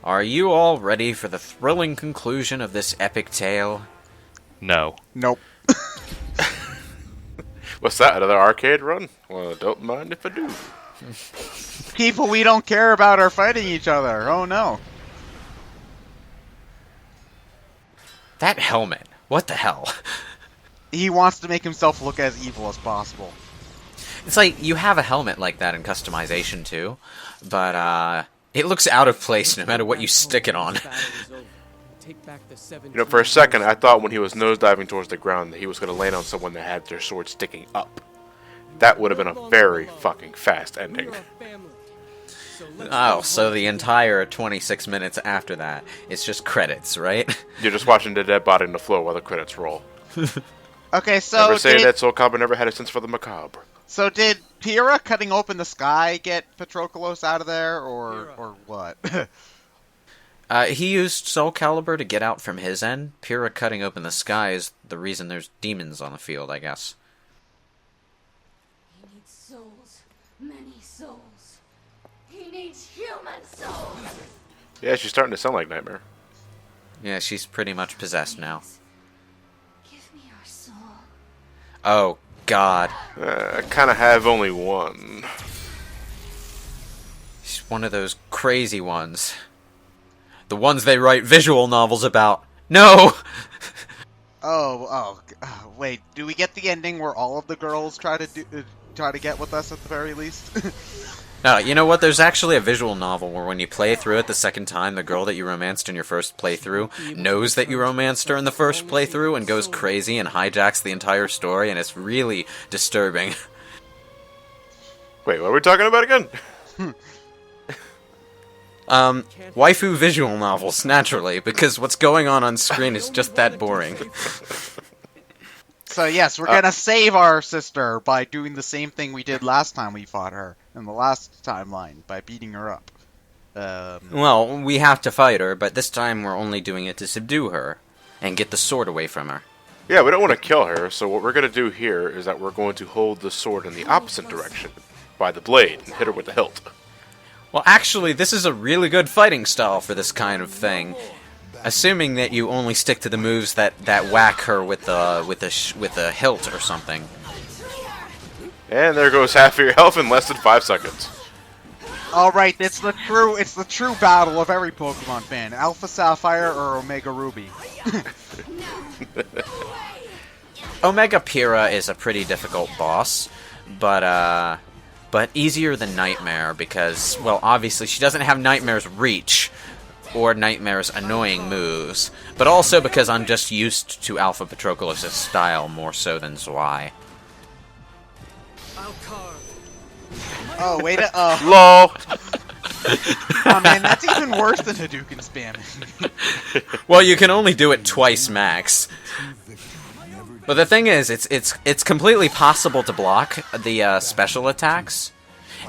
Are you all ready for the thrilling conclusion of this epic tale? No. Nope. What's that, another arcade run? Well, don't mind if I do. People we don't care about are fighting each other. Oh no. That helmet. What the hell? He wants to make himself look as evil as possible. It's like, you have a helmet like that in customization too, but it looks out of place no matter what you stick it on. You know, for a second, I thought when he was nosediving towards the ground that he was going to land on someone that had their sword sticking up. That would have been a very fucking fast ending. Oh, so the entire 26 minutes after that, it's just credits, right? You're just watching the dead body on the floor while the credits roll. Okay, so Never say that Soul Calibur never had a sense for the macabre. So did Pyrrha cutting open the sky get Patroclus out of there, or what? He used Soul Calibur to get out from his end. Pyrrha cutting open the sky is the reason there's demons on the field, I guess. He needs souls. Many souls. He needs human souls. Yeah, she's starting to sound like Nightmare. Yeah, she's pretty much possessed now. Give me your soul. Oh, God. I kind of have only one. She's one of those crazy ones. The ones they write visual novels about. No! Wait, do we get the ending where all of the girls try to get with us at the very least? No, you know what? There's actually a visual novel where when you play through it the second time, the girl that you romanced in your first playthrough knows that you romanced her in the first playthrough and goes crazy and hijacks the entire story, and it's really disturbing. Wait, what are we talking about again? Waifu visual novels, naturally, because what's going on screen is just that boring. So yes, we're gonna save our sister by doing the same thing we did last time we fought her in the last timeline, by beating her up. Well, we have to fight her, but this time we're only doing it to subdue her and get the sword away from her. Yeah, we don't want to kill her, so what we're going to do here is that we're going to hold the sword in the opposite direction, by the blade, and hit her with the hilt. Well, actually, this is a really good fighting style for this kind of thing. Assuming that you only stick to the moves that whack her with the hilt or something. And there goes half of your health in less than 5 seconds. All right, it's the true battle of every Pokemon fan: Alpha Sapphire or Omega Ruby. Omega Pyrrha is a pretty difficult boss, but easier than Nightmare because, well, obviously she doesn't have Nightmare's reach or Nightmare's annoying moves, but also because I'm just used to Alpha Patroclus' style more so than Zwei. Oh, wait a... LOL! Oh man, that's even worse than Hadouken spamming. Well, you can only do it twice max. But the thing is, it's completely possible to block the special attacks,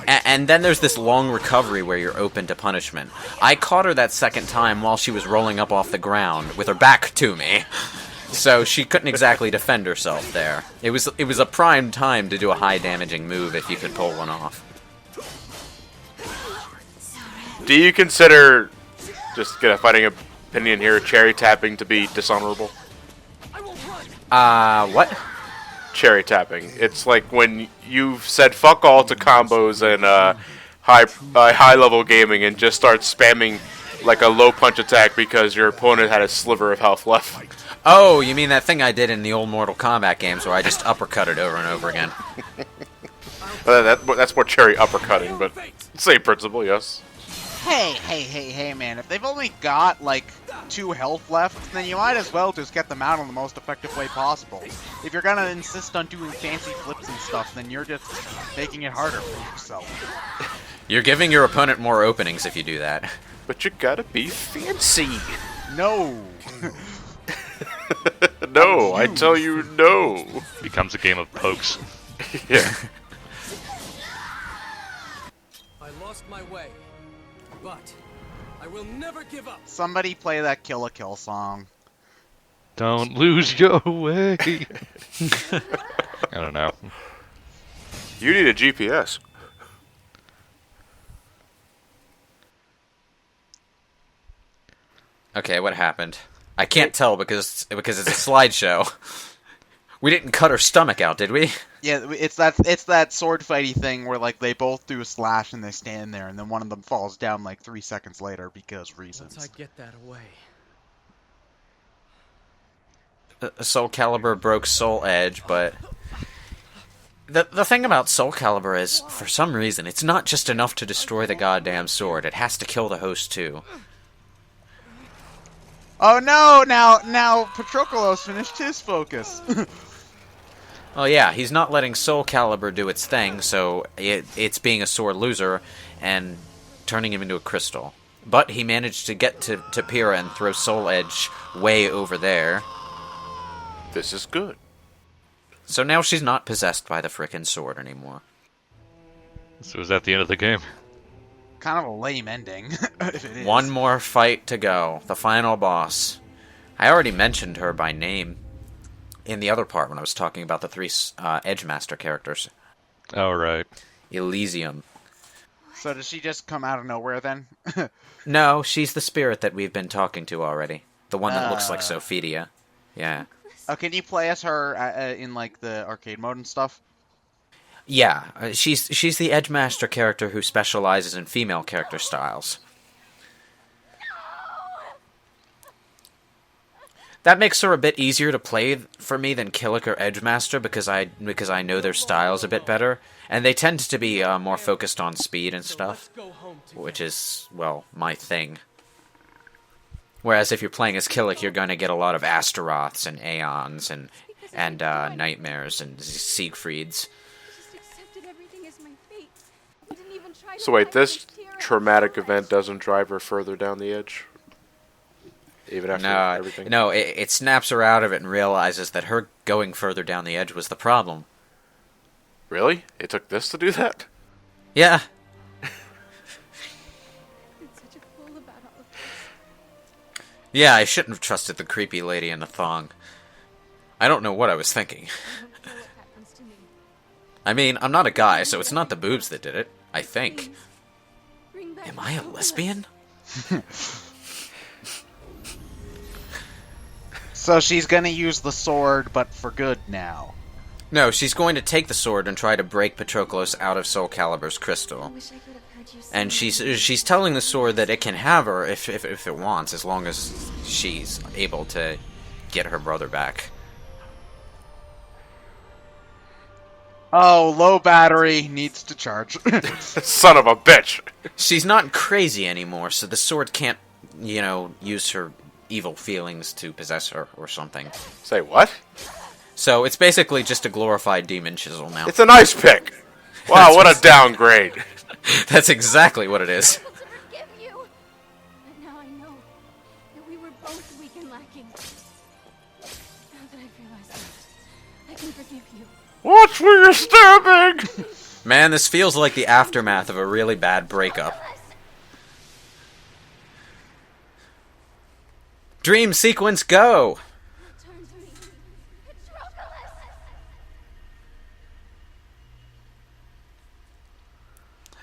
and then there's this long recovery where you're open to punishment. I caught her that second time while she was rolling up off the ground with her back to me, so she couldn't exactly defend herself there. It was a prime time to do a high damaging move if you could pull one off. Do you consider, just get a fighting opinion here, cherry tapping to be dishonorable? What? Cherry tapping. It's like when you've said fuck all to combos and high level gaming and just start spamming like a low punch attack because your opponent had a sliver of health left. Oh, you mean that thing I did in the old Mortal Kombat games where I just uppercutted over and over again? That's more cherry uppercutting, but same principle, yes. Hey, man, if they've only got, like, 2 health left, then you might as well just get them out in the most effective way possible. If you're gonna insist on doing fancy flips and stuff, then you're just making it harder for yourself. You're giving your opponent more openings if you do that. But you gotta be fancy. No! No, I tell you no. Becomes a game of pokes. Yeah. I lost my way, but I will never give up. Somebody play that Kill a Kill song. Don't lose your way. I don't know. You need a GPS. Okay, what happened? I can't tell because it's a slideshow. We didn't cut her stomach out, did we? Yeah, it's that sword fighty thing where like they both do a slash and they stand there, and then one of them falls down like 3 seconds later because reasons. Once I get that away. Soul Calibur broke Soul Edge, but the thing about Soul Calibur is, for some reason, it's not just enough to destroy the goddamn sword. It has to kill the host too. Oh no! Now Patroclus finished his focus. Oh yeah, he's not letting Soul Calibur do its thing, so it's being a sore loser and turning him into a crystal. But he managed to get to Pyrrha and throw Soul Edge way over there. This is good. So now she's not possessed by the frickin' sword anymore. So is that the end of the game? Kind of a lame ending, if it is. One more fight to go. The final boss. I already mentioned her by name in the other part when I was talking about the 3 Edge Master characters. Oh, right. Elysium. So does she just come out of nowhere then? No, she's the spirit that we've been talking to already. The one that looks like Sophidia. Yeah. Oh, can you play as her in like the arcade mode and stuff? Yeah, she's the Edge Master character who specializes in female character styles. That makes her a bit easier to play for me than Killick or Edge Master because I know their styles a bit better, and they tend to be more focused on speed and stuff, which is, well, my thing. Whereas if you're playing as Killick, you're going to get a lot of Astaroths and Aeons and Nightmares and Siegfrieds. So wait, this traumatic event doesn't drive her further down the edge? Even after everything? No, it snaps her out of it and realizes that her going further down the edge was the problem. Really? It took this to do that? Yeah. Yeah, I shouldn't have trusted the creepy lady in the thong. I don't know what I was thinking. I mean, I'm not a guy, so it's not the boobs that did it, I think. Am I a lesbian? So she's gonna use the sword, but for good now. No, she's going to take the sword and try to break Patroclus out of Soul Calibur's crystal. And she's telling the sword that it can have her if it wants, as long as she's able to get her brother back. Oh, low battery, needs to charge. Son of a bitch! She's not crazy anymore, so the sword can't, use her evil feelings to possess her or something. Say what? So it's basically just a glorified demon chisel now. It's an ice pick! Wow, what a downgrade! That's exactly what it is. able to forgive you. But now I know that we were both weak and lacking. Now that I've realized that, I can forgive you. Watch where you're stabbing! Man, this feels like the aftermath of a really bad breakup. Dream sequence, go! Return to me, Patroclus!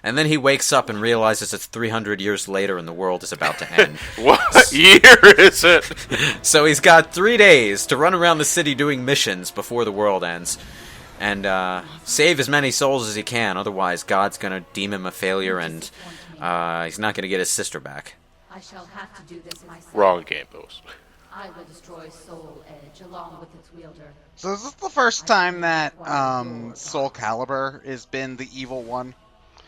And then he wakes up and realizes it's 300 years later and the world is about to end. What year is it? So he's got 3 days to run around the city doing missions before the world ends. And save as many souls as he can, otherwise God's gonna deem him a failure and he's not gonna get his sister back. I shall have to do this myself. Wrong game, Bills. I will destroy Soul Edge along with its wielder. So is this the first time that Soul Calibur has been the evil one?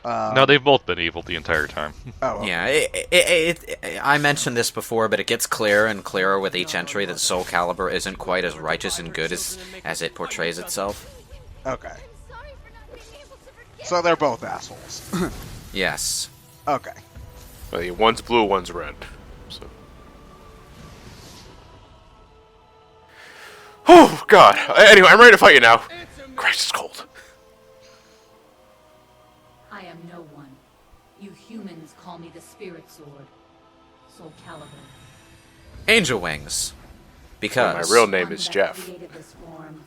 No, they've both been evil the entire time. Oh, okay. Yeah, I mentioned this before, but it gets clearer and clearer with each entry that Soul Calibur isn't quite as righteous and good as it portrays itself. Okay. Sorry for not being able to forgive. So they're both assholes. Yes. Okay. Well, yeah, one's blue, one's red. So. Oh, God. Anyway, I'm ready to fight you now. Christ, it's cold. I am no one. You humans call me the Spirit Sword. Soul Calibur. Angel Wings. Because... My real name One is that Jeff. created this form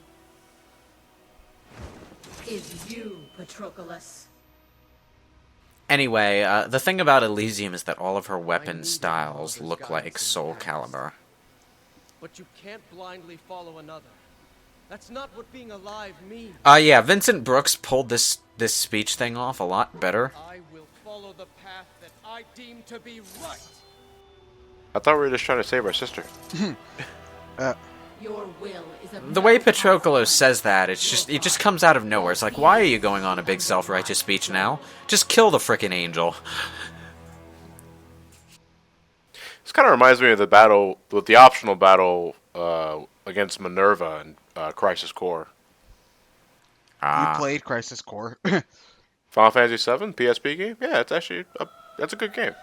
is you, Patroclus. Anyway, the thing about Elysium is that all of her weapon styles look like Soul Calibur. But you can't blindly follow another. That's not what being alive means. Yeah, Vincent Brooks pulled this speech thing off a lot better. I will follow the path that I deem to be right. I thought we were just trying to save our sister. Your will is a The way Patroclo says that, it just comes out of nowhere. It's like, why are you going on a big self-righteous speech now? Just kill the frickin' angel. This kind of reminds me of the battle, with the optional battle against Minerva in Crisis Core. You played Crisis Core. Final Fantasy VII PSP game? Yeah, it's actually that's a good game.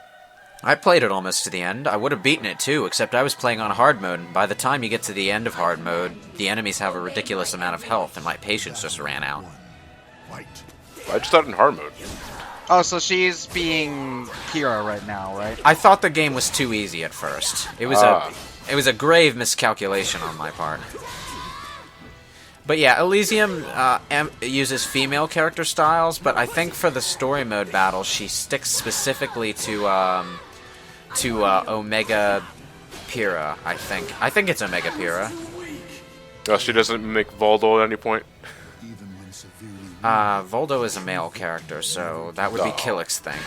I played it almost to the end. I would have beaten it too, except I was playing on hard mode, and by the time you get to the end of hard mode, the enemies have a ridiculous amount of health, and my patience just ran out. I just started in hard mode. Oh, so she's being Kira right now, right? I thought the game was too easy at first. It was a grave miscalculation on my part. But yeah, Elysium uses female character styles, but I think for the story mode battle, she sticks specifically to Omega Pyrrha, I think. I think it's Omega Pyrrha. Oh, she doesn't make Voldo at any point? Voldo is a male character, so that would be Killick's thing.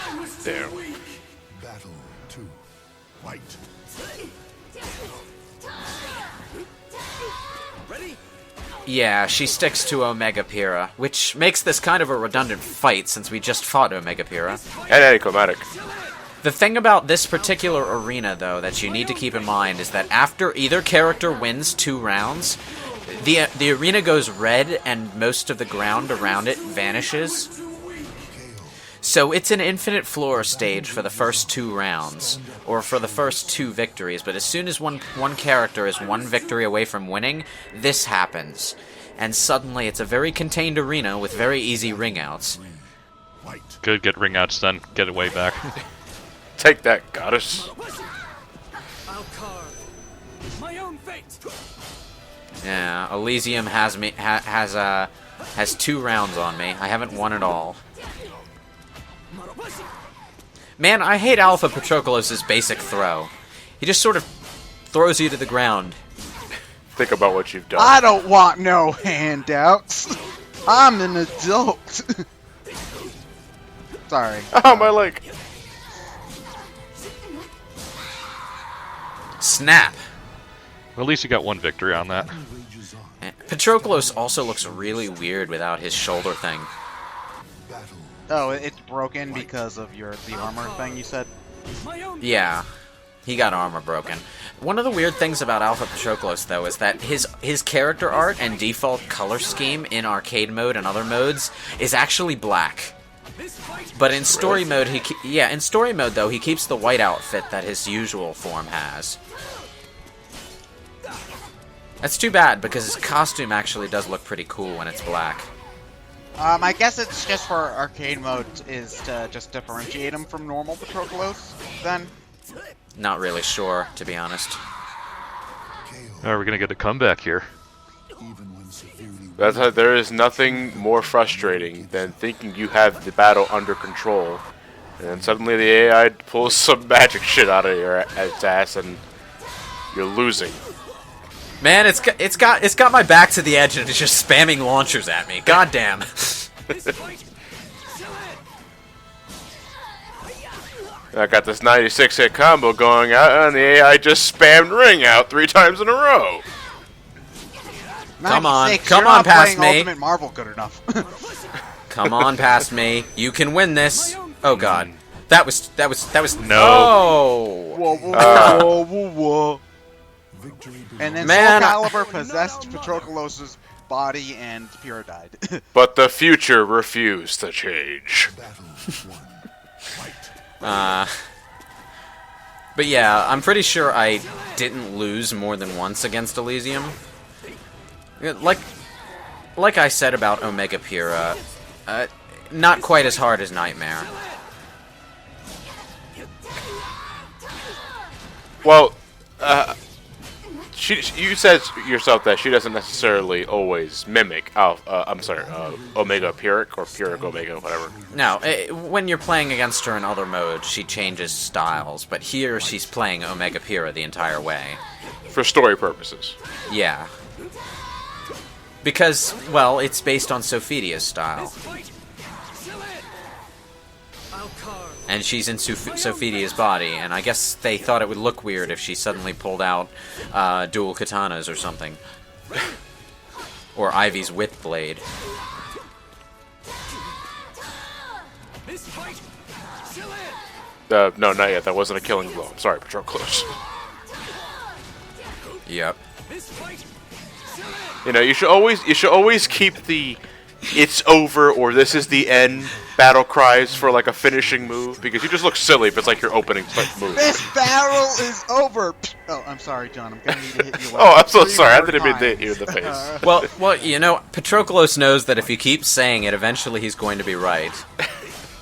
Damn. Battle 2. Fight. Yeah, she sticks to Omega Pyrrha, which makes this kind of a redundant fight since we just fought Omega Pyrrha. And anticlimactic. The thing about this particular arena, though, that you need to keep in mind is that after either character wins 2 rounds, the arena goes red and most of the ground around it vanishes. So it's an infinite floor stage for the first 2 rounds, or for the first 2 victories, but as soon as one character is 1 victory away from winning, this happens. And suddenly it's a very contained arena with very easy ring outs. Good, get ring outs done. Get it way back. Take that, goddess. I'll carve my own fate. Yeah, Elysium has 2 rounds on me. I haven't won at all. Man, I hate Alpha Patroclus' basic throw. He just sort of throws you to the ground. Think about what you've done. I don't want no handouts. I'm an adult. Sorry. Oh, my leg. Snap! Well, at least you got 1 victory on that. Patroclus also looks really weird without his shoulder thing. Oh, it's broken because of the armor thing you said? Yeah, he got armor broken. One of the weird things about Alpha Patroclus, though, is that his character art and default color scheme in arcade mode and other modes is actually black. But in story mode, he keeps the white outfit that his usual form has. That's too bad, because his costume actually does look pretty cool when it's black. I guess it's just for arcade mode is to just differentiate him from normal Patroclus, then? Not really sure, to be honest. Are we gonna get a comeback here? There is nothing more frustrating than thinking you have the battle under control, and then suddenly the AI pulls some magic shit out of its ass, and you're losing. Man, it's got my back to the edge and it's just spamming launchers at me. God damn. I got this 96 hit combo going out, and the AI just spammed ring out 3 times in a row. Come on, 96, come you're on not past playing me. Ultimate Marvel good enough. Come on past me. You can win this. Oh god. That was No. Oh. Whoa, whoa, whoa, whoa. And then Man, Soul Calibur possessed Patroclus' body and Pyrrha died. But the future refused to change. But yeah, I'm pretty sure I didn't lose more than once against Elysium. Like I said about Omega Pyrrha, not quite as hard as Nightmare. Well, you said yourself that she doesn't necessarily always mimic. Omega Pyrrhic or Pyrrhic Omega, whatever. No, when you're playing against her in other modes, she changes styles, but here she's playing Omega Pyrrha the entire way. For story purposes. Yeah. Because, well, it's based on Sophidia's style. And she's in Sophidia's body, and I guess they thought it would look weird if she suddenly pulled out dual katanas or something. Or Ivy's whip blade. No, not yet. That wasn't a killing blow. I'm sorry, Patroclus. Yep. You know, you should always keep the "it's over" or "this is the end" battle cries for like a finishing move, because you just look silly if it's like your opening move. This battle is over. Oh, I'm sorry, John. I'm gonna need to hit you. Oh, I'm so sorry. I didn't mean to hit you in the face. Well, you know, Patroclus knows that if he keeps saying it, eventually he's going to be right.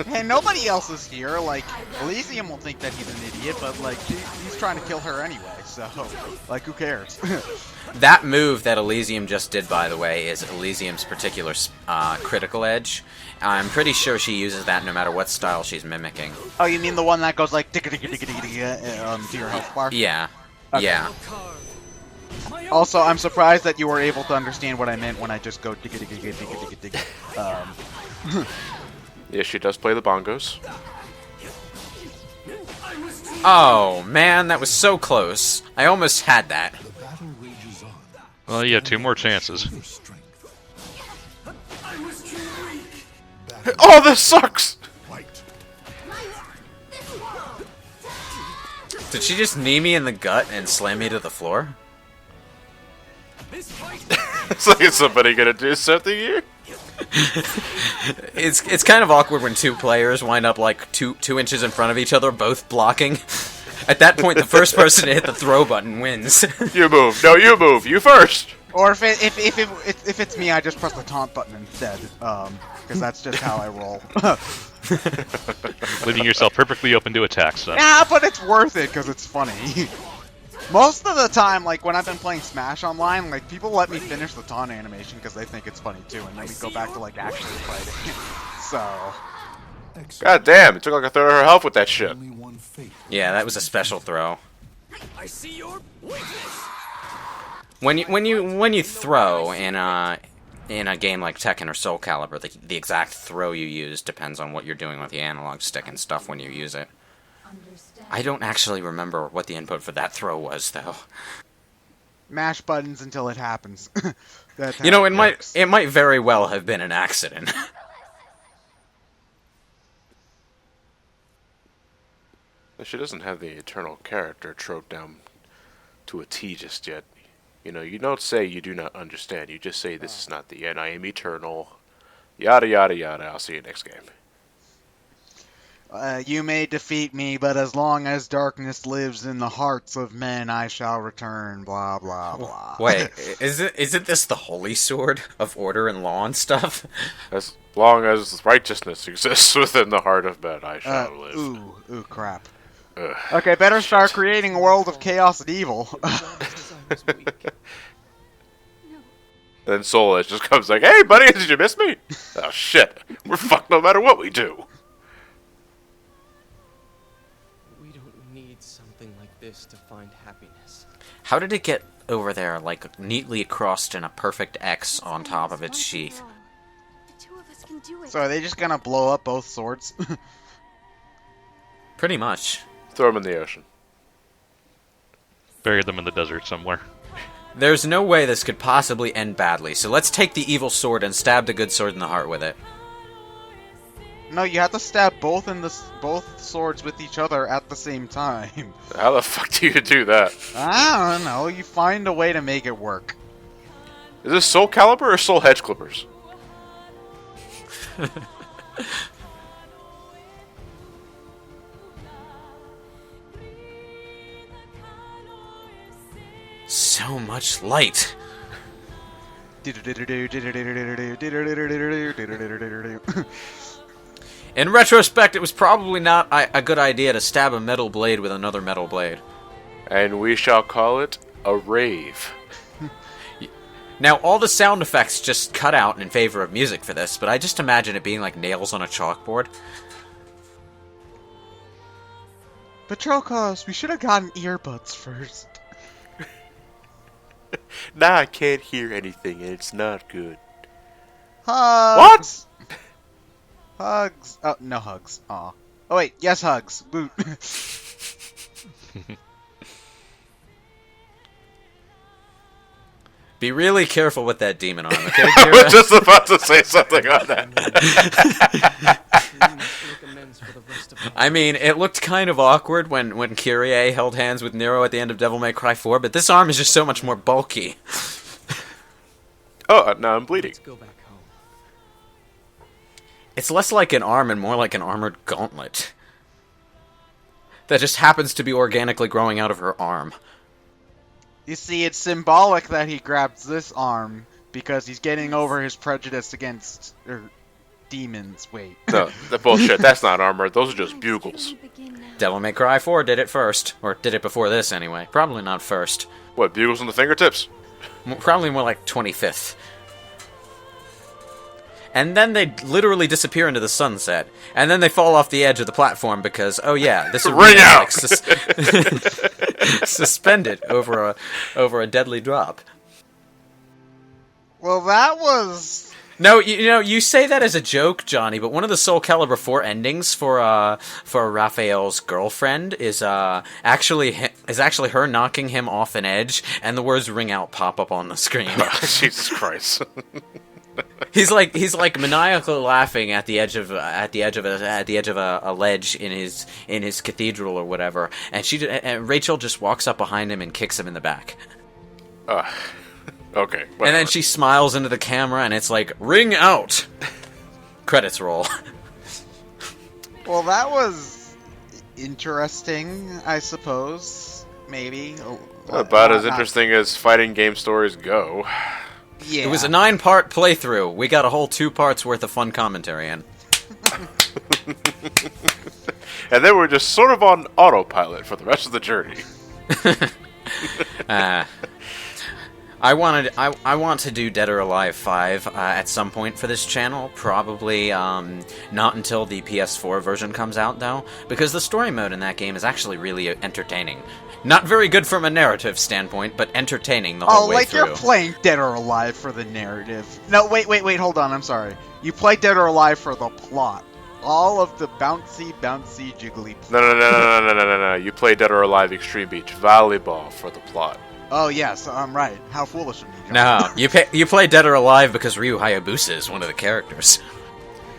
Hey, nobody else is here. Like, Elysium will think that he's an idiot, but like, he's trying to kill her anyway. So, like, who cares? That move that Elysium just did, by the way, is Elysium's particular critical edge. I'm pretty sure she uses that no matter what style she's mimicking. Oh, you mean the one that goes like to your health bar? Yeah. Okay. Yeah. Also, I'm surprised that you were able to understand what I meant when I just go Yeah, she does play the bongos. Oh, man, that was so close. I almost had that. The battle rages on. Well, you have 2 more chances. Your strength. Oh, this sucks! Fight. Did she just knee me in the gut and slam me to the floor? It's like, is somebody gonna do something here? It's kind of awkward when 2 players wind up like two inches in front of each other, both blocking. At that point, the first person to hit the throw button wins. You move. No, you move. You first. Or if it's me, I just press the taunt button instead. Because that's just how I roll. Leaving yourself perfectly open to attacks, then. Nah, but it's worth it because it's funny. Most of the time, like when I've been playing Smash online, like people let me finish the taunt animation because they think it's funny too, and then we go back to like actually fighting. So. God damn! It took like a third of her health with that shit. Only one fate. Yeah, that was a special throw. I see your weakness. When you throw in a game like Tekken or Soul Calibur, the exact throw you use depends on what you're doing with the analog stick and stuff when you use it. I don't actually remember what the input for that throw was, though. Mash buttons until it happens. That's You know, how works. it might very well have been an accident. She doesn't have the eternal character trope down to a T just yet. You know, you don't say you do not understand. You just say this is not the end. I am eternal. Yada yada yada. I'll see you next game. You may defeat me, but as long as darkness lives in the hearts of men, I shall return. Blah blah blah. Wait, isn't this the holy sword of order and law and stuff? As long as righteousness exists within the heart of men, I shall live. Ooh, crap. Ugh. Okay, better start creating a world of chaos and evil. Then Soul Edge just comes like, "Hey, buddy, did you miss me?" Oh shit, we're fucked no matter what we do. We don't need something like this to find happiness. How did it get over there, like, neatly crossed in a perfect X on top of its sheath? The 2 of us can do it. So are they just gonna blow up both swords? Pretty much. Throw them in the ocean. Bury them in the desert somewhere. There's no way this could possibly end badly, so let's take the evil sword and stab the good sword in the heart with it. No, you have to stab both swords with each other at the same time. How the fuck do you do that? I don't know. You find a way to make it work. Is this Soul Calibur or Soul Hedge Clippers? So much light. In retrospect, it was probably not a good idea to stab a metal blade with another metal blade. And we shall call it a rave. Now, all the sound effects just cut out in favor of music for this, but I just imagine it being like nails on a chalkboard. Patroclus, we should have gotten earbuds first. Now I can't hear anything, and it's not good. Hugs! What? Hugs. Oh, no hugs. Aw. Oh, wait. Yes, hugs. Boot. Be really careful with that demon arm, okay, I Kira? was just about to say something on that. I mean, it looked kind of awkward when Kyrie held hands with Nero at the end of Devil May Cry 4, but this arm is just so much more bulky. Oh, now I'm bleeding. Let's go back home. It's less like an arm and more like an armored gauntlet. That just happens to be organically growing out of her arm. You see, it's symbolic that he grabs this arm because he's getting over his prejudice against demons. Wait. No, the bullshit. That's not armor. Those are just bugles. Devil May Cry 4 did it first. Or did it before this, anyway. Probably not first. What, bugles on the fingertips? Probably more like 25th. And then they literally disappear into the sunset. And then they fall off the edge of the platform because, oh yeah, this is Ring out! like suspended over a deadly drop. Well, that was... No, you say that as a joke, Johnny, but one of the Soul Calibur 4 endings for Raphael's girlfriend is actually her knocking him off an edge, and the words "ring out" pop up on the screen. Jesus Christ. He's like maniacally laughing at the edge of a ledge in his cathedral or whatever, and Rachel just walks up behind him and kicks him in the back. Okay. Whatever. And then she smiles into the camera, and it's like, "Ring out." Credits roll. Well, that was interesting, I suppose. Maybe. About as interesting as fighting game stories go. Yeah. It was a 9-part playthrough. We got a whole 2 parts worth of fun commentary in. And then we're just sort of on autopilot for the rest of the journey. I want to do Dead or Alive 5 at some point for this channel. Probably not until the PS4 version comes out, though, because the story mode in that game is actually really entertaining. Not very good from a narrative standpoint, but entertaining the whole way through. Oh, like you're playing Dead or Alive for the narrative. No, wait, hold on, I'm sorry. You play Dead or Alive for the plot. All of the bouncy, jiggly... No. You play Dead or Alive Extreme Beach Volleyball for the plot. Oh, yes, I'm right. How foolish of me, John. No, you play Dead or Alive because Ryu Hayabusa is one of the characters.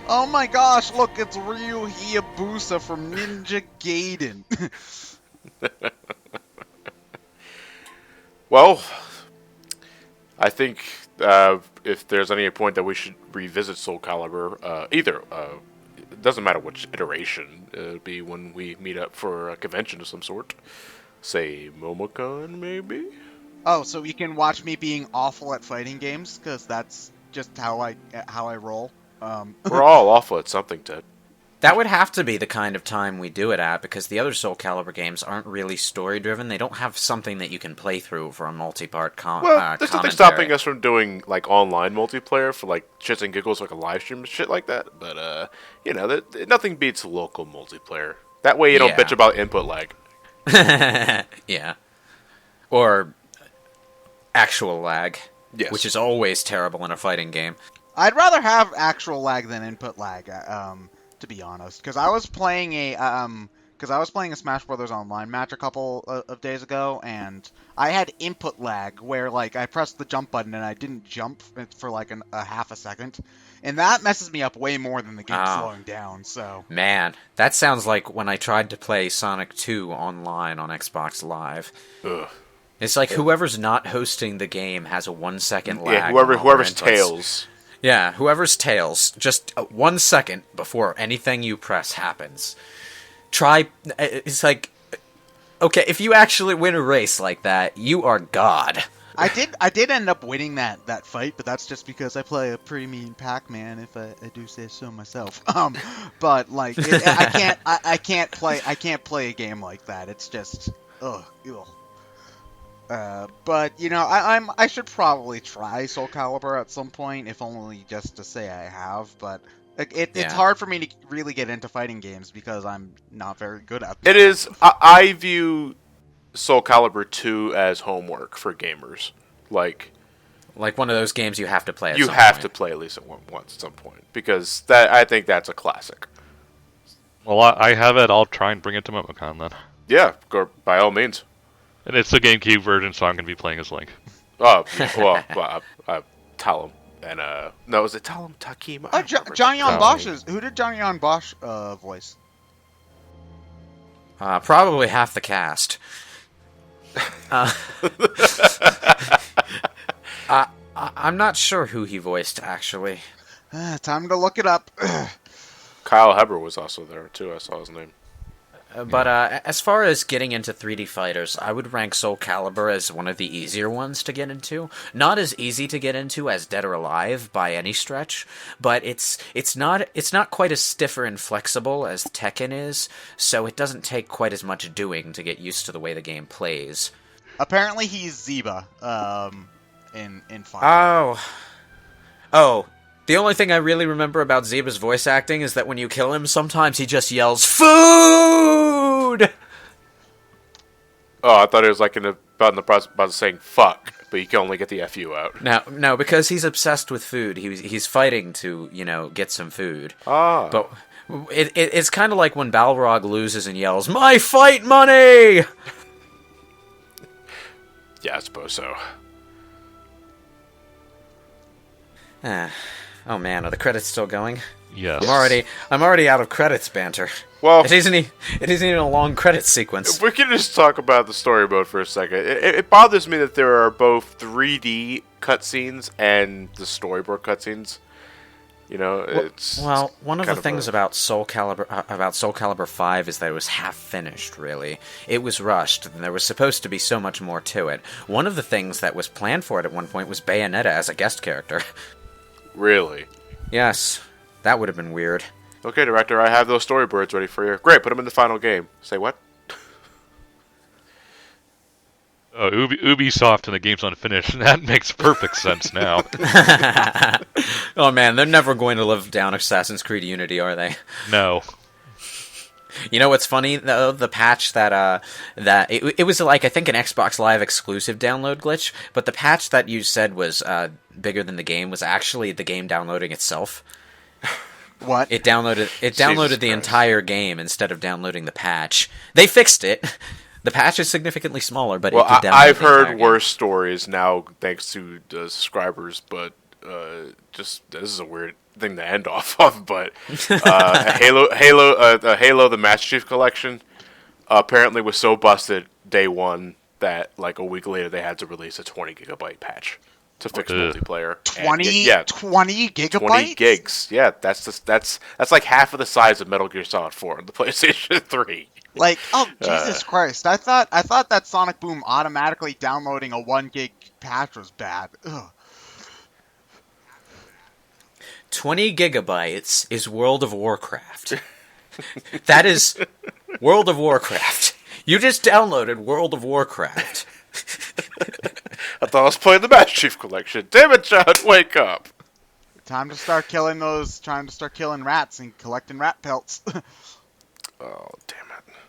Oh my gosh, look, it's Ryu Hayabusa from Ninja Gaiden. Well, I think if there's any point that we should revisit Soul Calibur, it doesn't matter which iteration, it'll be when we meet up for a convention of some sort. Say, MomoCon, maybe? Oh, so you can watch me being awful at fighting games? Because that's just how I roll. We're all awful at something, Ted. That would have to be the kind of time we do it at, because the other Soul Calibur games aren't really story-driven. They don't have something that you can play through for a multi-part Well, there's nothing commentary. stopping us from doing, like, online multiplayer for, like, shits and giggles, like a live stream and shit like that. But, nothing beats local multiplayer. That way you don't bitch about input lag. Yeah. Or actual lag. Yes. Which is always terrible in a fighting game. I'd rather have actual lag than input lag, to be honest. Because I was playing a Smash Brothers Online match a couple of days ago, and I had input lag where, like, I pressed the jump button and I didn't jump for, like, a half a second. And that messes me up way more than the game slowing down, so... Man, that sounds like when I tried to play Sonic 2 online on Xbox Live. Ugh. It's like whoever's not hosting the game has a 1-second lag. Yeah, whoever's Tails. Yeah, whoever's Tails. Just 1 second before anything you press happens. It's like... Okay, if you actually win a race like that, you are God. I did end up winning that fight, but that's just because I play a pretty mean Pac-Man, if I do say so myself. But like I can't play a game like that. It's just ugh. But you know, I should probably try Soul Calibur at some point, if only just to say I have. But it's Yeah. hard for me to really get into fighting games because I'm not very good at them. It is. I view Soul Calibur 2 as homework for gamers. Like Like one of those games you have to play at you some have point. to play at least once at some point because I think that's a classic. Well, I have it. I'll try and bring it to MomoCon then. Yeah, go by all means. And it's the GameCube version, so I'm going to be playing as Link. Oh, well, Talum and no, is it Talum Takima? Oh, Johnny on Bosch's. Who did Johnny on Bosch voice? Probably half the cast. I'm not sure who he voiced, actually. Time to look it up. Kyle Heber was also there too. I saw his name. But as far as getting into 3D fighters, I would rank Soul Calibur as one of the easier ones to get into. Not as easy to get into as Dead or Alive by any stretch, but it's not quite as stiffer and flexible as Tekken is, so it doesn't take quite as much doing to get used to the way the game plays. Apparently, he's Zeba. In Final. Oh. The only thing I really remember about Zeba's voice acting is that when you kill him, sometimes he just yells, "Food!" Oh, I thought it was like about in the process of saying "fuck," but you can only get the "fu" out. No, because he's obsessed with food. He's fighting to, get some food. Ah, But it's kind of like when Balrog loses and yells, "My fight money!" yeah, I suppose so. Oh man, are the credits still going? Yes. I'm already out of credits banter. Well, It isn't even a long credit sequence. if we can just talk about the story mode for a second. It bothers me that there are both 3D cutscenes and the storyboard cutscenes. It's Well, one of the kind things about Soul Calibur 5 is that it was half finished, really. It was rushed, and there was supposed to be so much more to it. One of the things that was planned for it at one point was Bayonetta as a guest character. Really. Yes, that would have been weird. Okay, director, I have those storyboards ready for you. Great, put them in the final game. Say what? Ubisoft and the game's unfinished. That makes perfect sense now. Oh man, they're never going to live down Assassin's Creed Unity, are they? No. You know what's funny though? The patch that it was like, I think, an Xbox Live exclusive download glitch, but the patch that you said was bigger than the game was actually the game downloading itself. What? It downloaded the entire game instead of downloading the patch. They fixed it. The patch is significantly smaller, but Well, it did download I've the entire heard game. worse stories now, thanks to the subscribers. But just this is a weird thing to end off of. But Halo, the Master Chief Collection apparently was so busted day one that like a week later they had to release a 20 gigabyte patch to fix multiplayer. 20 gigabytes? 20 gigs. Yeah, that's like half of the size of Metal Gear Solid 4 on the PlayStation 3. Like, oh Jesus Christ! I thought that Sonic Boom automatically downloading a 1 gig patch was bad. Ugh. 20 gigabytes is World of Warcraft. That is World of Warcraft. You just downloaded World of Warcraft. I thought I was playing the Master Chief Collection. Damn it, John, wake up! Time to start killing rats and collecting rat pelts. Oh, damn